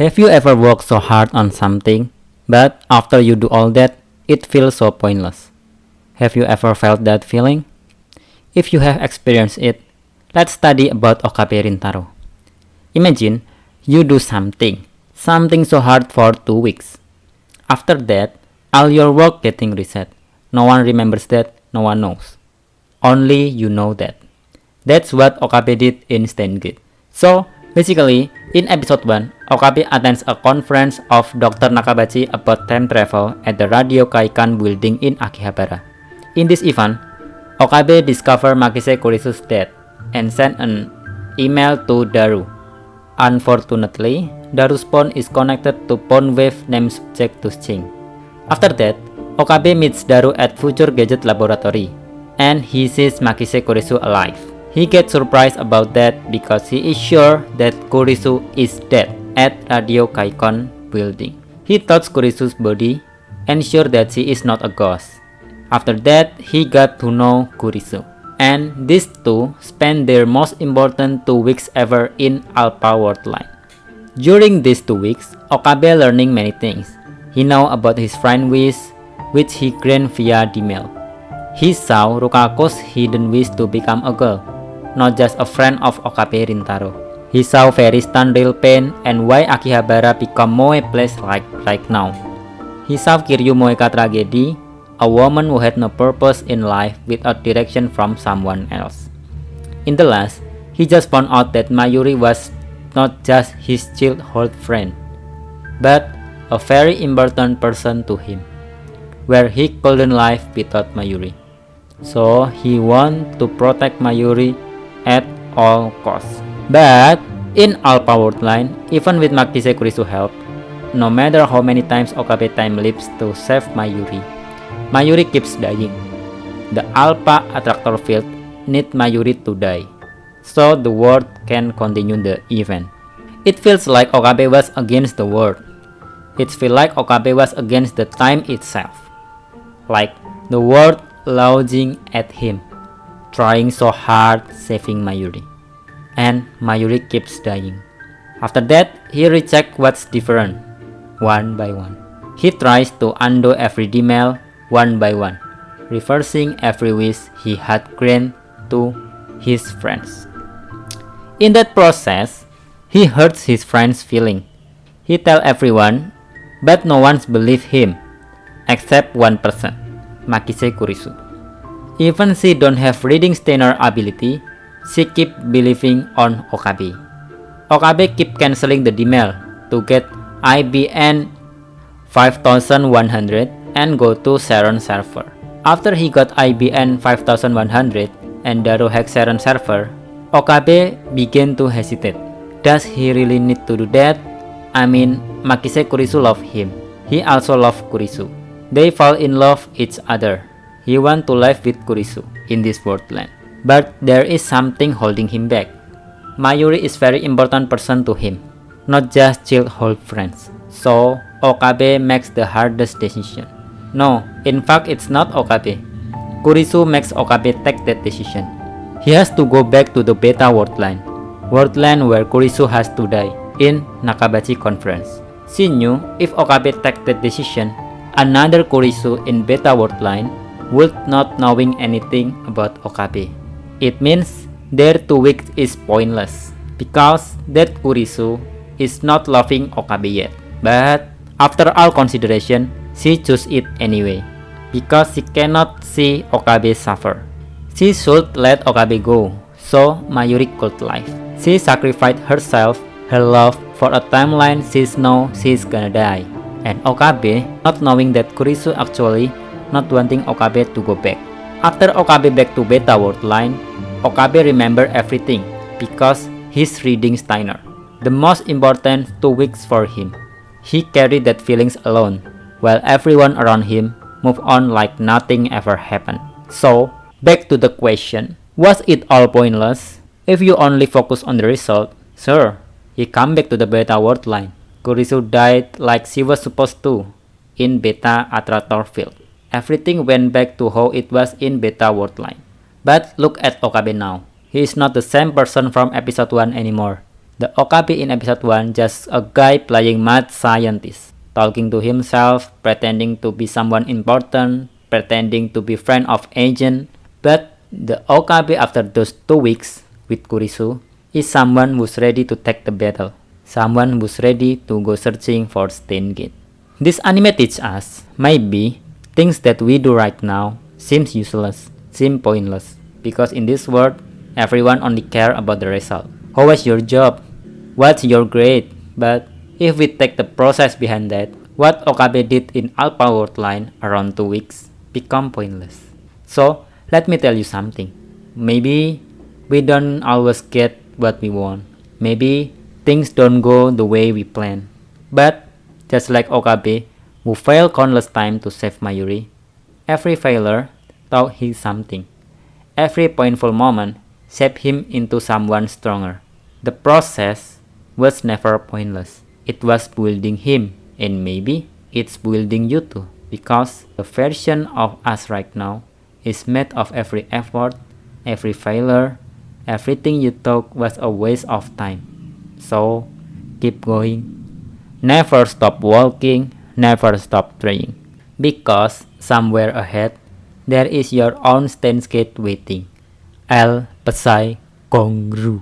Have you ever worked so hard on something, but after you do all that, it feels so pointless? Have you ever felt that feeling? If you have experienced it, let's study about Okabe Rintaro. Imagine you do something so hard for 2 weeks. After that, all your work getting reset. No one remembers that, no one knows. Only you know that. That's what Okabe did in Steins Gate. So, basically, in episode 1, Okabe attends a conference of Dr. Nakabachi about time travel at the Radio Kaikan building in Akihabara. In this event, Okabe discovered Makise Kurisu's death and sent an email to Daru. Unfortunately, Daru's phone is connected to phone wave named subject to Sting. After that, Okabe meets Daru at Future Gadget Laboratory, and he sees Makise Kurisu alive. He gets surprised about that because he is sure that Kurisu is dead at Radio Kaikon building. He touches Kurisu's body and sure that she is not a ghost. After that, he got to know Kurisu. And these two spend their most important 2 weeks ever in Alpha Worldline. During these 2 weeks, Okabe learning many things. He know about his friend wish, which he granted via email. He saw Rukako's hidden wish to become a girl, not just a friend of Okabe Rintaro. He saw Fairy's real pain and why Akihabara become Moe place like right now. He saw Kiryu Moeka tragedy, a woman who had no purpose in life without direction from someone else. In the last, he just found out that Mayuri was not just his childhood friend, but a very important person to him, where he couldn't live without Mayuri. So he wanted to protect Mayuri at all costs. But in Alpha Worldline, even with Makise Kurisu help, no matter how many times Okabe time leaps to save Mayuri, Mayuri keeps dying. The Alpha Attractor Field need Mayuri to die, so the world can continue the event. It feels like Okabe was against the world. It feels like Okabe was against the time itself. Like the world lunging at him, trying so hard saving Mayuri. And Mayuri keeps dying. After that, he rejects what's different, one by one. He tries to undo every denial one by one, reversing every wish he had granted to his friends. In that process, he hurts his friends' feeling. He tells everyone, but no one believes him, except one person, Makise Kurisu. Even she don't have reading Steiner ability, she keep believing on Okabe. Okabe keep canceling the denial to get IBN 5100 and go to Sharon server. After he got IBN 5100 and Daru hacked Sharon server, Okabe began to hesitate. Does he really need to do that? I mean, Makise Kurisu love him. He also love Kurisu. They fall in love each other. He want to live with Kurisu in this worldland. But there is something holding him back. Mayuri is very important person to him, not just childhood friends. So Okabe makes the hardest decision. No, in fact it's not Okabe. Kurisu makes Okabe take that decision. He has to go back to the Beta Worldline where Kurisu has to die in Nakabachi conference. She knew if Okabe take that decision, another Kurisu in Beta Worldline would not knowing anything about Okabe. It means their 2 weeks is pointless because that Kurisu is not loving Okabe yet. But after all consideration, she chose it anyway because she cannot see Okabe suffer. She should let Okabe go so Mayuri could live. She sacrificed herself, her love for a timeline she knows she's gonna die. And Okabe, not knowing that Kurisu actually not wanting Okabe to go back. After Okabe back to Beta Worldline, Okabe remember everything because he's reading Steiner. The most important 2 weeks for him. He carried that feelings alone, while everyone around him moved on like nothing ever happened. So, back to the question, was it all pointless? If you only focus on the result, sure, he come back to the Beta Worldline. Kurisu died like she was supposed to, in Beta Attractor Field. Everything went back to how it was in Beta Worldline. But look at Okabe now. He is not the same person from episode 1 anymore. The Okabe in episode 1 just a guy playing mad scientist, talking to himself, pretending to be someone important, pretending to be friend of agent. But the Okabe after those 2 weeks with Kurisu is someone who's ready to take the battle, someone who's ready to go searching for Steins Gate. This anime teaches us, maybe, things that we do right now seems useless, seem pointless, because in this world, everyone only care about the result. How was your job? What's your grade? But if we take the process behind that, what Okabe did in Alpha World Line around 2 weeks become pointless. So, let me tell you something. Maybe we don't always get what we want. Maybe things don't go the way we plan. But just like Okabe, who failed countless times to save Mayuri, every failure taught him something. Every painful moment shaped him into someone stronger. The process was never pointless. It was building him, and maybe it's building you too, because the version of us right now is made of every effort, every failure, everything you thought was a waste of time. So, keep going. Never stop walking, never stop trying. Because somewhere ahead, there is your own Steins Gate waiting. El Pesai Kongru.